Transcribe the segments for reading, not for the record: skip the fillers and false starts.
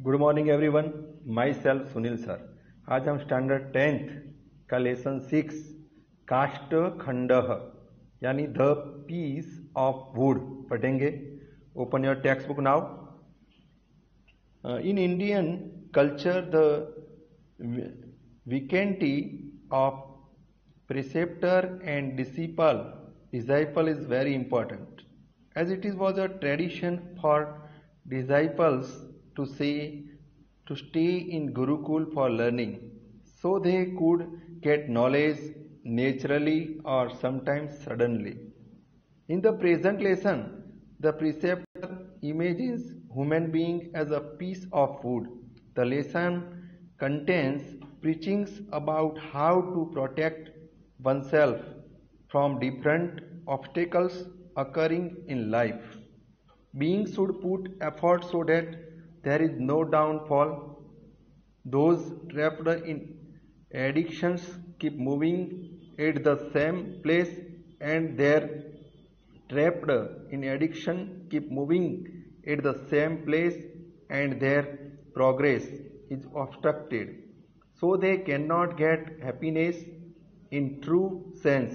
Good morning everyone, my self Sunil sir. आज हम standard 10th का लेसन 6 काष्ठ खंडः यानी द पीस ऑफ वुड पढ़ेंगे। Open your text book now. In Indian culture the vicinity of preceptor and disciple is very important, as it was a tradition for disciples to stay in Gurukul for learning, so they could get knowledge naturally or sometimes suddenly. In the present lesson, the preceptor imagines human being as a piece of wood. The lesson contains preachings about how to protect oneself from different obstacles occurring in life. Beings should put effort so that there is no downfall. Those trapped in addictions keep moving at the same place, and their trapped in addiction keep moving at the same place, and their progress is obstructed, so they cannot get happiness in true sense.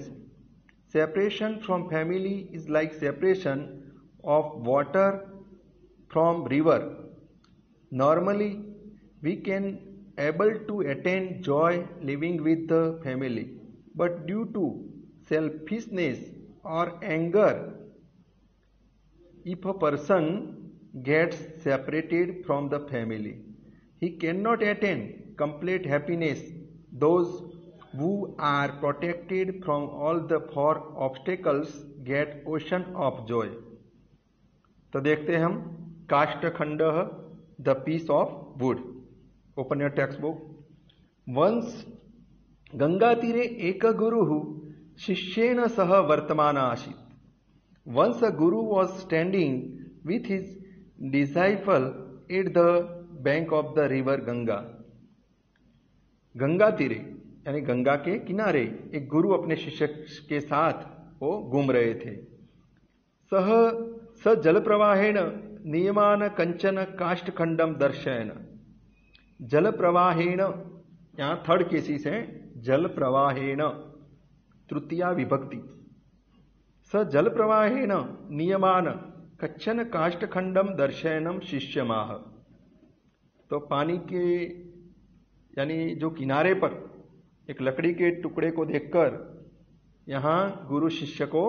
Separation from family is like separation of water from river. Normally, we can able to attain joy living with the family, but due to selfishness or anger, if a person gets separated from the family, he cannot attain complete happiness. Those who are protected from all the four obstacles get ocean of joy. तो देखते हैं हम काष्ठखंडः the piece of wood. Open your text book. Once Ganga तीरे एक गुरुः शिष्येन सह वर्तमान आसीत्। Once a guru was standing with his disciple at the bank of the river Ganga. Ganga तीरे यानी गंगा के किनारे एक गुरु अपने शिष्य के साथ वो घूम रहे थे। स जल प्रवाहेण नियमान कंचन काष्ठखंडम दर्शयन। जल प्रवाहेण यहाँ थर्ड केसिस है, जल प्रवाहेण तृतीया विभक्ति। स जल प्रवाहेण नियमान कच्चन काष्ठखंडम दर्शयनम शिष्यमाह। तो पानी के यानी जो किनारे पर एक लकड़ी के टुकड़े को देखकर यहां गुरु शिष्य को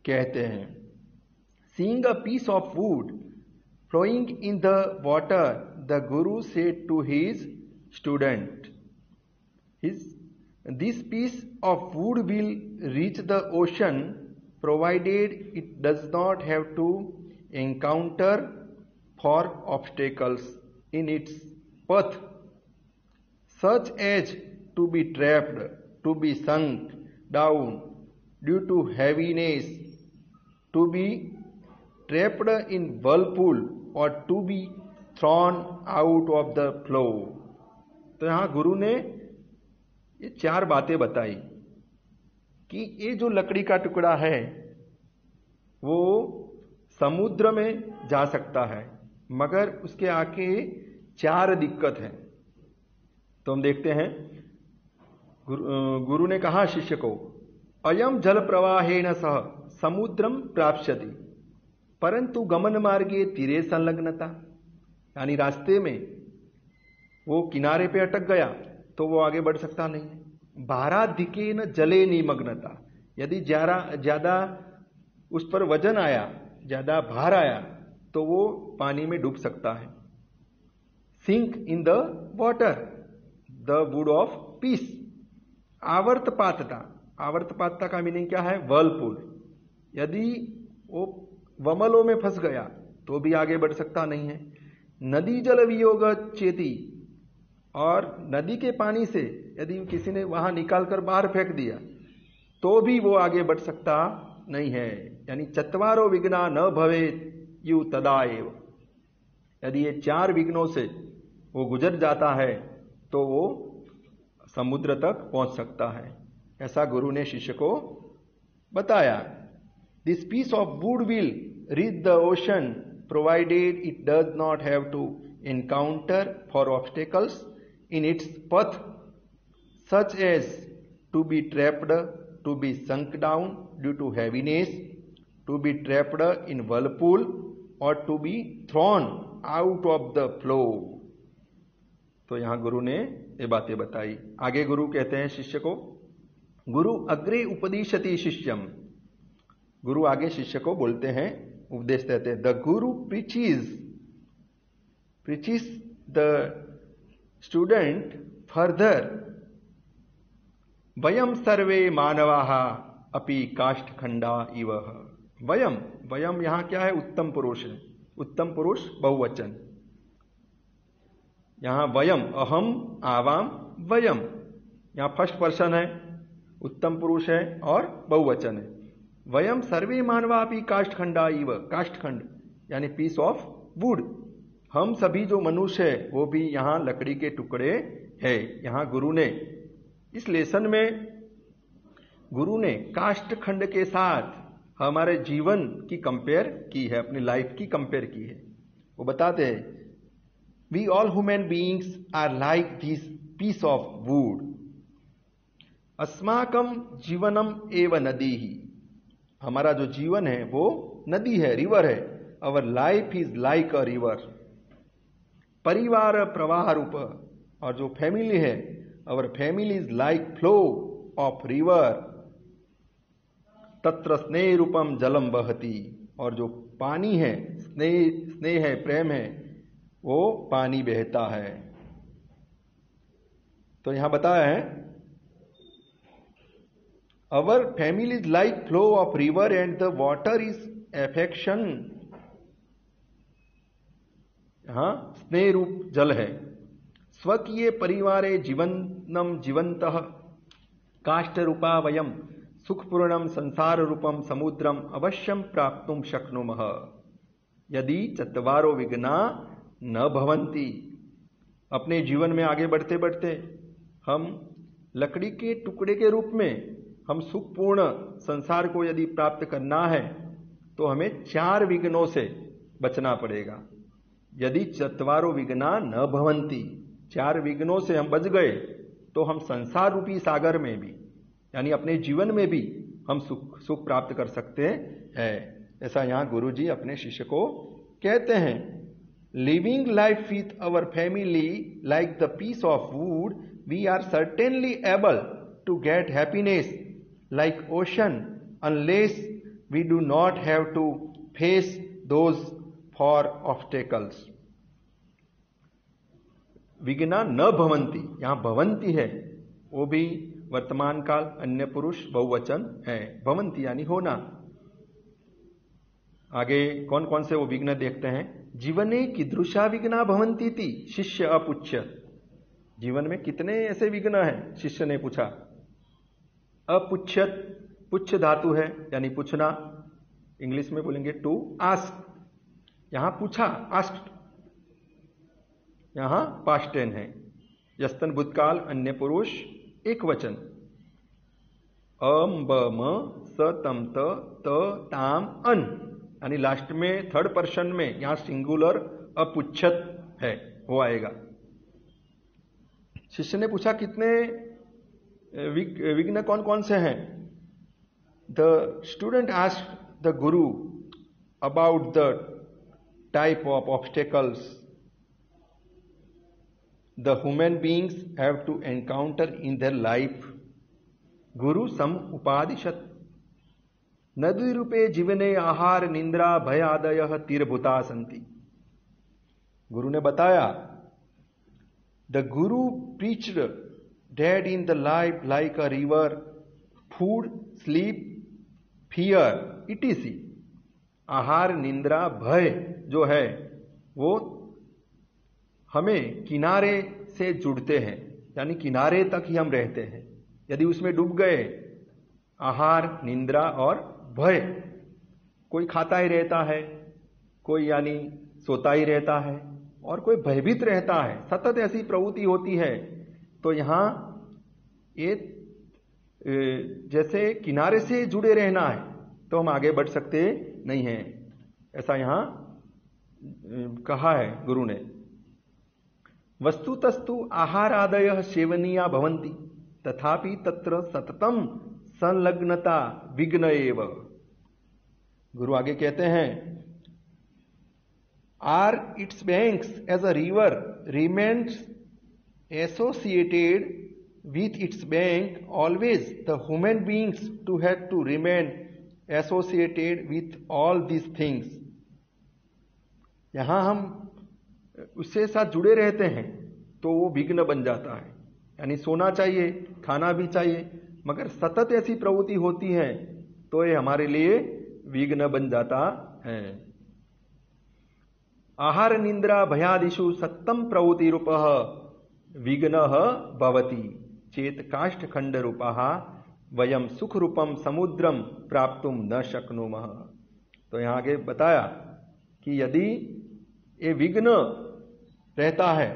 कहते हैं। Seeing a piece of wood flowing in the water, the guru said to his student, this piece of wood will reach the ocean provided it does not have to encounter four obstacles in its path, such as to be trapped, to be sunk down due to heaviness, to be trapped in whirlpool, or to be thrown out of the flow. तो यहाँ गुरु ने ये चार बातें बताई कि ये जो लकड़ी का टुकड़ा है वो समुद्र में जा सकता है, मगर उसके आगे चार दिक्कत है। तो हम देखते हैं गुरु ने कहा शिष्य को, अयम जल प्रवाहेण सह समुद्रम प्राप्स्यति परंतु गमन मार्गे तीरे संलग्नता। यानी रास्ते में वो किनारे पे अटक गया तो वो आगे बढ़ सकता नहीं है। भाराधिकेन जले निमग्नता, यदि ज्यादा उस पर वजन आया, ज्यादा भार आया तो वो पानी में डूब सकता है। Sink in the water, the wood of piece. आवर्तपातता, आवर्तपातता का मीनिंग क्या है? वर्लपूल। यदि वो वमलों में फंस गया तो भी आगे बढ़ सकता नहीं है। नदी जल वियोग चेती, और नदी के पानी से यदि किसी ने वहां निकालकर बाहर फेंक दिया तो भी वो आगे बढ़ सकता नहीं है। यानी चत्वारो विघ्ना न भवेत् यु तदा एव। यदि ये चार विघ्नों से वो गुजर जाता है तो वो समुद्र तक पहुंच सकता है। ऐसा गुरु ने शिष्य को बताया। This piece of wood will reach the ocean provided it does not have to encounter for obstacles in its path, such as to be trapped, to be sunk down due to heaviness, to be trapped in whirlpool, or to be thrown out of the flow. तो यहां गुरु ने ये बातें बताई। आगे गुरु कहते हैं शिष्य को, गुरु अग्रे उपदिशति शिष्यम। गुरु आगे शिष्य को बोलते हैं, उपदेश देते हैं। The Guru preaches the student further, वयम सर्वे मानवाः अपि काष्ठखंडा इव। वयम यहां क्या है? उत्तम पुरुष है। उत्तम पुरुष बहुवचन। यहां वयम, अहम, आवाम, वयम, यहां फर्स्ट पर्सन है, उत्तम पुरुष है और बहुवचन है। वयम सर्वे मानवा अपि काष्ठखंडा इव। काष्ठखंड यानी पीस ऑफ वुड। हम सभी जो मनुष्य है वो भी यहां लकड़ी के टुकड़े है। यहां गुरु ने इस लेसन में गुरु ने काष्ठखंड के साथ हमारे जीवन की कंपेयर की है, अपनी लाइफ की कंपेयर की है। वो बताते हैं, we all human beings are like this piece of wood, अस्माकम जीवनम एव नदी ही। हमारा जो जीवन है वो नदी है, रिवर है। Our life is like a river. परिवार प्रवाह रूप, और जो फैमिली है, our family is like flow of river, तत्र स्नेह रूपम जलम बहती। और जो पानी है, स्नेह है, प्रेम है, वो पानी बहता है। तो यहां बताया है, our family is like flow of river and the water is affection. यहां स्नेह रूप जल है। स्वकीय परिवारे जीवनम जीवंतः काष्ठ रूपा वयम सुखपूर्णम संसार रूपम समुद्रम अवश्यम प्राप्तुम शक्नुमः यदि चत्वारो विघ्ना न भवंती। अपने जीवन में आगे बढ़ते बढ़ते हम लकड़ी के टुकड़े के रूप में हम सुखपूर्ण संसार को यदि प्राप्त करना है तो हमें 4 विघ्नों से बचना पड़ेगा। यदि चत्वारो विघ्ना न भवंती, 4 विघ्नों से हम बच गए तो हम संसार रूपी सागर में भी, यानी अपने जीवन में भी हम सुख प्राप्त कर सकते हैं। ऐसा यहां गुरु जी अपने शिष्य को कहते हैं। Living life with our family like the piece of wood, we are certainly able to get happiness like ocean unless we do not have to face those for obstacles. विघ्ना न भवंती, यहां भवंती है, वो भी वर्तमान काल अन्य पुरुष बहुवचन है। भवंती यानी होना। आगे कौन कौन से वो विघ्न देखते हैं। जीवने कीदृशा विघ्ना भवंती थी, शिष्य अपुच्छ्यत। जीवन में कितने ऐसे विघ्न हैं, शिष्य ने पूछा। अपुच्छ्यत, पुच्छ धातु है यानी पूछना, इंग्लिश में बोलेंगे टू आस्क। यहां पूछा, आस्क्ड, यहां पास्ट टेंस है। यस्तन भूतकाल अन्य पुरुष एक वचन। अम ब म स तम त ताम अन, यानी लास्ट में थर्ड पर्सन में यहां सिंगुलर अपुच्छत है, वो आएगा। शिष्य ने पूछा कितने विघ्न कौन कौन से हैं। The student asked the Guru about the type of obstacles the human beings have to encounter in their life. गुरु सम उपादिशत। नदी रूपे जीवने आहार निंद्रा भय आदयः तीरभूता संति। गुरु ने बताया, the guru preached that in the life like a river, food, sleep, fear, etc. आहार निंद्रा भय जो है वो हमें किनारे से जुड़ते हैं, यानी किनारे तक ही हम रहते हैं। यदि उसमें डूब गए, आहार निंद्रा और भय, कोई खाता ही रहता है, कोई यानी सोता ही रहता है, और कोई भयभीत रहता है, सतत ऐसी प्रवृत्ति होती है, तो यहां ये जैसे किनारे से जुड़े रहना है तो हम आगे बढ़ सकते नहीं हैं। ऐसा यहां कहा है गुरु ने। वस्तुतस्तु आहारादयः सेवनीया भवन्ति तथापि तत्र सततम संलग्नता विघ्न एव। गुरु आगे कहते हैं, or its banks as a river remains associated with its bank always, the human beings to have to remain associated with all these things। यहां हम उससे साथ जुड़े रहते हैं तो वो विघ्न बन जाता है, यानी सोना चाहिए, खाना भी चाहिए, मगर सतत ऐसी प्रवृत्ति होती है तो ये हमारे लिए विघ्न बन जाता है। आहार निंद्रा भयादिषु सत्तम प्रवृत्ति रूप विघ्न भवति चेत काष्ठ खंड रूपः वयम सुख रूपम समुद्रम प्राप्तुम न शक्नुमः। तो यहां आगे बताया कि यदि ये विघ्न रहता है,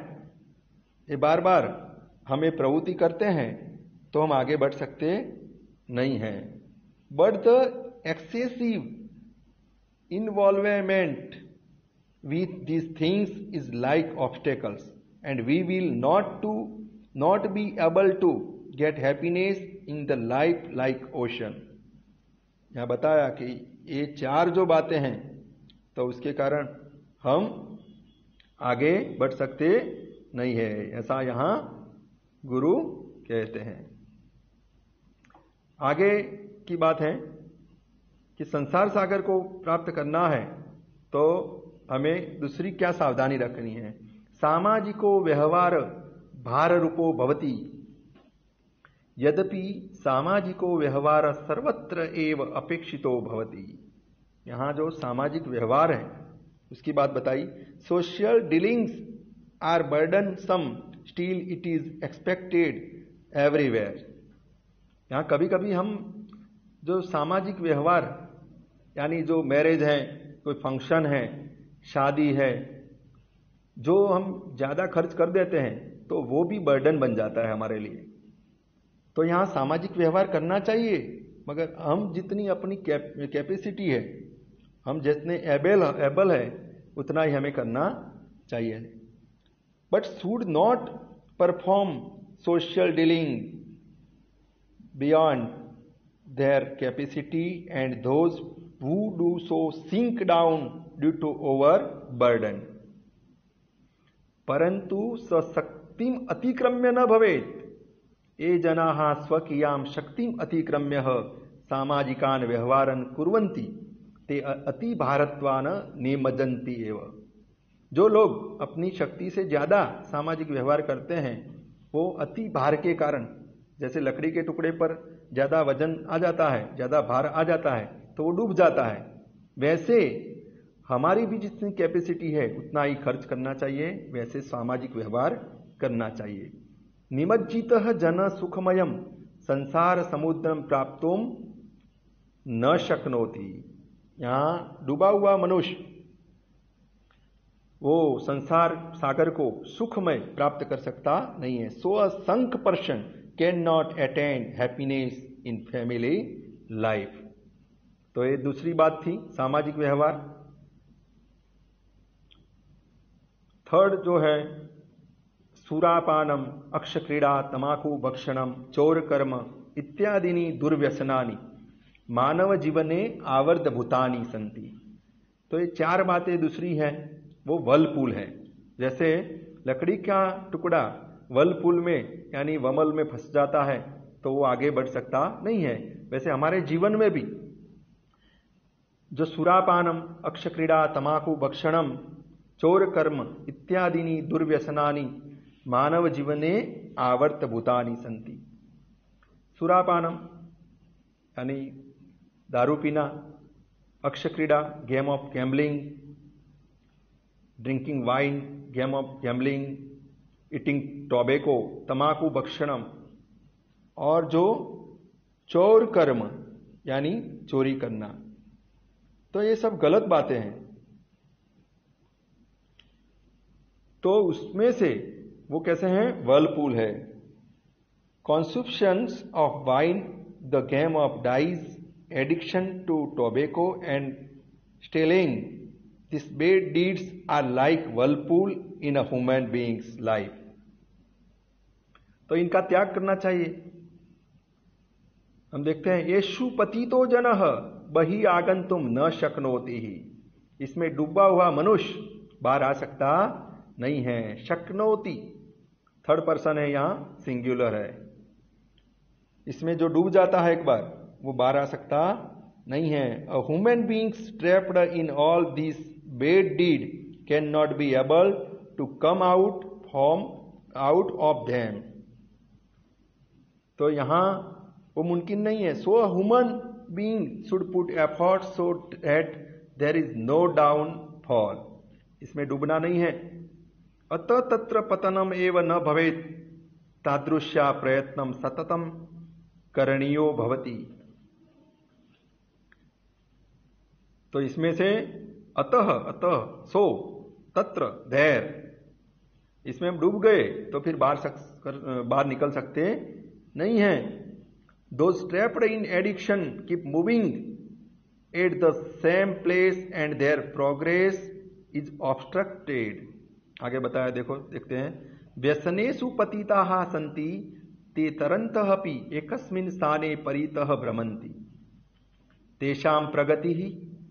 ये बार बार हमें प्रवृत्ति करते हैं, तो हम आगे बढ़ सकते नहीं हैं। But the excessive involvement with these things is like obstacles and we will not be able to get happiness in the life like ocean। यहां बताया कि ये चार जो बातें हैं तो उसके कारण हम आगे बढ़ सकते नहीं है, ऐसा यहां गुरु कहते हैं। आगे की बात है कि संसार सागर को प्राप्त करना है तो हमें दूसरी क्या सावधानी रखनी है। सामाजिको व्यवहार भार रूपो भवति यद्यपि सामाजिको व्यवहार सर्वत्र एव अपेक्षितो भवति। यहां जो सामाजिक व्यवहार है उसकी बात बताई। Social dealings are burdensome still it is expected everywhere. यहां कभी कभी हम जो सामाजिक व्यवहार यानी जो मैरिज है, कोई फंक्शन है, शादी है, जो हम ज्यादा खर्च कर देते हैं तो वो भी बर्डन बन जाता है हमारे लिए। तो यहां सामाजिक व्यवहार करना चाहिए, मगर हम जितनी अपनी कैपेसिटी है, हम जितने एबल है उतना ही हमें करना चाहिए। But should not perform social dealing beyond their capacity and those who do so sink down due to overburden। परंतु स्वशक्तिम अतिक्रम्य न भवेत्। ये जनाः स्वकीयां शक्तिम अतिक्रम्य सामाजिकान् व्यवहारान् कुर्वन्ति ते अति भारत्वान् निमज्जन्ति एव। जो लोग अपनी शक्ति से ज्यादा सामाजिक व्यवहार करते हैं वो अति भार के कारण, जैसे लकड़ी के टुकड़े पर ज्यादा वजन आ जाता है, ज्यादा भार आ जाता है तो वो डूब जाता है, वैसे हमारी भी जितनी कैपेसिटी है उतना ही खर्च करना चाहिए, वैसे सामाजिक व्यवहार करना चाहिए। निमज्जितः जन सुखमयम संसार समुद्रम प्राप्तुम न शक्नोति। यहां डूबा हुआ मनुष्य वो संसार सागर को सुखमय प्राप्त कर सकता नहीं है। So a sunk person can not attain happiness in family life. तो ये दूसरी बात थी सामाजिक व्यवहार। थर्ड जो है सुरापानम अक्षक्रीड़ा तमाकू भक्षणम चौर कर्म इत्यादिनी दुर्व्यसनानि मानव जीवने आवर्त भूतानि संति। तो ये चार बातें दूसरी है वो वर्लपूल है। जैसे लकड़ी का टुकड़ा वर्लपूल में यानी वमल में फंस जाता है तो वो आगे बढ़ सकता नहीं है, वैसे हमारे जीवन में भी जो सुरापानम अक्षक्रीड़ा तमाकू भक्षणम चौर कर्म इत्यादिनी दुर्व्यसनानि मानव जीवने आवर्त भूतानि संति। सुरापानम यानी दारू पीना, अक्षक्रीड़ा game of gambling, drinking wine game of gambling, eating tobacco तमाकू भक्षणम, और जो चौर कर्म यानी चोरी करना। तो ये सब गलत बातें हैं। तो उसमें से वो कैसे हैं? वर्लपूल है। Consumptions of wine, the game of dice, addiction to tobacco and stealing These bad deeds are like whirlpool in a human being's life. तो इनका त्याग करना चाहिए। हम देखते हैं येषु पतितो जनः बहि आगंतुम न शक्नोति ही। इसमें डूबा हुआ मनुष्य बाहर आ सकता नहीं है। शक्नोति थर्ड पर्सन है, यहां सिंगुलर है। इसमें जो डूब जाता है एक बार वो बाहर आ सकता नहीं है। A human beings trapped in all this bad deed can not be able to come out of them. तो यहां वो मुमकिन नहीं है। So human being should put effort so that there is no downfall. इसमें डूबना नहीं है। अतः तत्र पतनम एव न भवेत् तादृश्या प्रयत्नम सततम करणीयो भवति। तो इसमें से अतः सो तत्र देर, इसमें हम डूब गए तो फिर बाहर निकल सकते नहीं है। Those trapped in addiction keep moving at the same place and there progress is obstructed. आगे बताया, देखो देखते हैं। व्यसनेषु पतिताः सन्ति ते तरन्तः अपि एकस्मिन् स्थाने परितः भ्रमन्ति तेषां प्रगतिः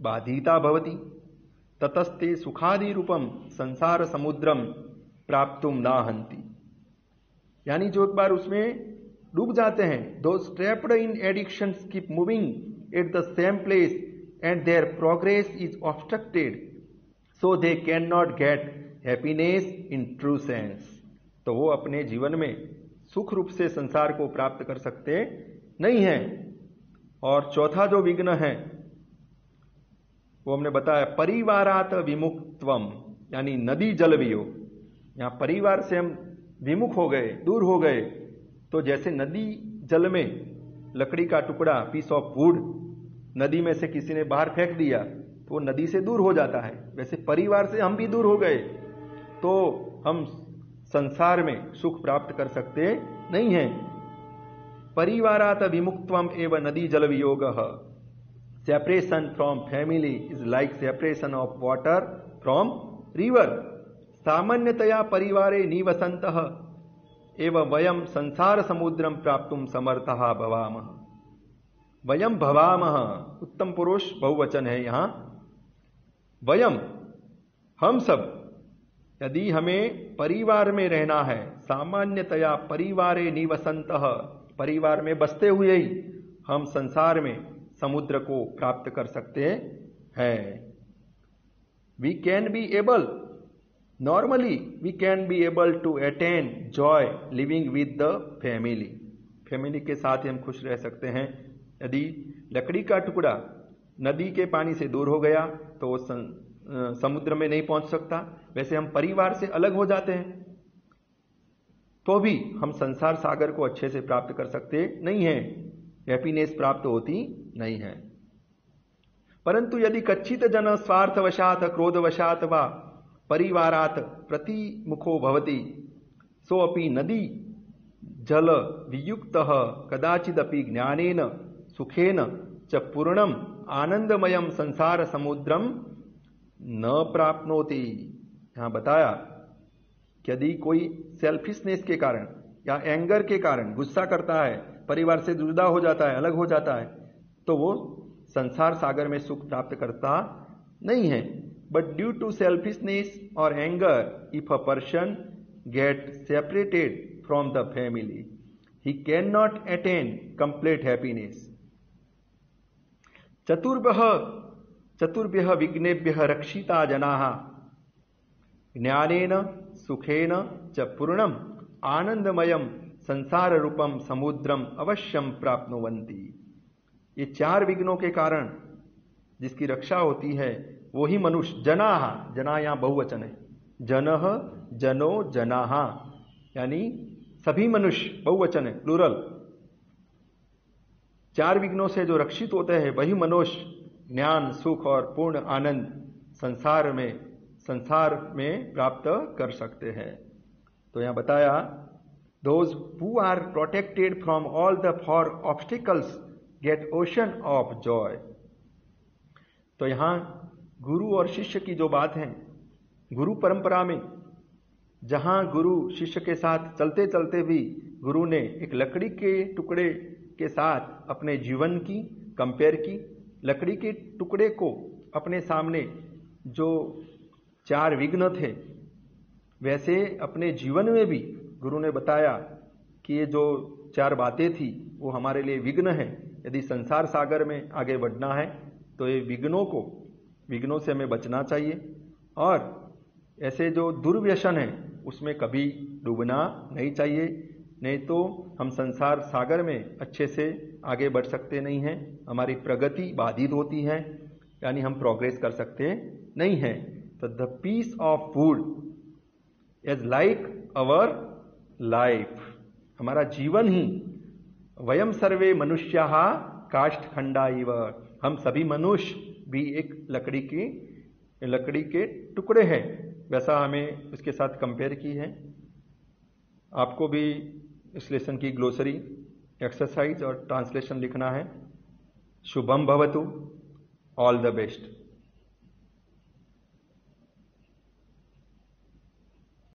बाधिता भवति ततस्ते सुखादि रूपम संसार समुद्रम प्राप्तुम नाहन्ति। यानी जो एक बार उसमें डूब जाते हैं, those trapped in addictions keep moving at the same place and there progress is obstructed so they can not get happiness in true sense. तो वो अपने जीवन में सुख रूप से संसार को प्राप्त कर सकते नहीं है। और चौथा जो विघ्न है वो हमने बताया, परिवारात विमुक्तवम, यानी नदी जल वियोग। यहां परिवार से हम विमुख हो गए, दूर हो गए। तो जैसे नदी जल में लकड़ी का टुकड़ा, पीस ऑफ वुड, नदी में से किसी ने बाहर फेंक दिया तो वो नदी से दूर हो जाता है, वैसे परिवार से हम भी दूर हो गए तो हम संसार में सुख प्राप्त कर सकते नहीं है। परिवारात विमुक्तवम एवं नदी जल वियोगः। Separation from family is like separation of water from river. सामान्यतया परिवारे निवसन्तः एवं वयम संसार समुद्रम प्राप्तुम समर्थः भवामः। वयम भवामः उत्तम पुरुष बहुवचन है यहां। वयम हम सब, यदि हमें परिवार में रहना है, सामान्यतया परिवारे निवसन्तः, परिवार में बसते हुए ही हम संसार में समुद्र को प्राप्त कर सकते हैं। We can be able, normally we can be able to attain joy living with the family. Family के साथ ही हम खुश रह सकते हैं। यदि लकड़ी का टुकड़ा नदी के पानी से दूर हो गया तो वो समुद्र में नहीं पहुंच सकता, वैसे हम परिवार से अलग हो जाते हैं तो भी हम संसार सागर को अच्छे से प्राप्त कर सकते नहीं हैं, हैप्पीनेस प्राप्त होती नहीं है। परंतु यदि कच्चित जन स्वार्थवशात क्रोधवशात वा परिवारात प्रतिमुखो भवति सो अपि नदी जल वियुक्तः कदाचिदपि ज्ञानेन सुखेन च पूर्णम आनंदमयम संसार समुद्रम न प्राप्नोति। यहां बताया कि यदि कोई सेल्फिशनेस के कारण या एंगर के कारण गुस्सा करता है, परिवार से जुदा हो जाता है, अलग हो जाता है, तो वो संसार सागर में सुख प्राप्त करता नहीं है। बट ड्यू टू सेल्फिशनेस और anger, if a person get separated from the family, he can not attain complete happiness. चतुर्भ्यः विघ्नेभ्यः रक्षिता जनाः ज्ञानेन सुखेन च पूर्णम आनंदमयम संसार रूपम समुद्रम अवश्यम प्राप्नुवन्ति। ये चार विघ्नों के कारण जिसकी रक्षा होती है वो ही मनुष्य। जनाः, जना यहां बहुवचन है, जनः जनो जनाः, यानी सभी मनुष्य, बहुवचन है, प्लूरल। चार विघ्नों से जो रक्षित होते हैं वही मनुष्य ज्ञान, सुख और पूर्ण आनंद संसार में प्राप्त कर सकते हैं। तो यहां बताया, those who are protected from all the four obstacles get ocean of joy। तो यहां गुरु और शिष्य की जो बात है, गुरु परंपरा में जहां गुरु शिष्य के साथ चलते चलते भी गुरु ने एक लकड़ी के टुकड़े के साथ अपने जीवन की कंपेयर की, लकड़ी के टुकड़े को अपने सामने जो 4 विघ्न थे, वैसे अपने जीवन में भी गुरु ने बताया कि ये जो 4 बातें थी वो हमारे लिए विघ्न है। यदि संसार सागर में आगे बढ़ना है तो ये विघ्नों से हमें बचना चाहिए, और ऐसे जो दुर्व्यसन है उसमें कभी डूबना नहीं चाहिए, नहीं तो हम संसार सागर में अच्छे से आगे बढ़ सकते नहीं हैं, हमारी प्रगति बाधित होती है, यानी हम प्रोग्रेस कर सकते नहीं हैं। तो the piece of food is like our life, हमारा जीवन ही, वयम सर्वे मनुष्याः काष्ठखंडा इव, हम सभी मनुष्य भी एक लकड़ी के टुकड़े हैं, वैसा हमें उसके साथ कंपेयर की है। आपको भी इस लेसन की ग्लोसरी एक्सरसाइज और ट्रांसलेशन लिखना है। शुभम भवतु, ऑल द बेस्ट।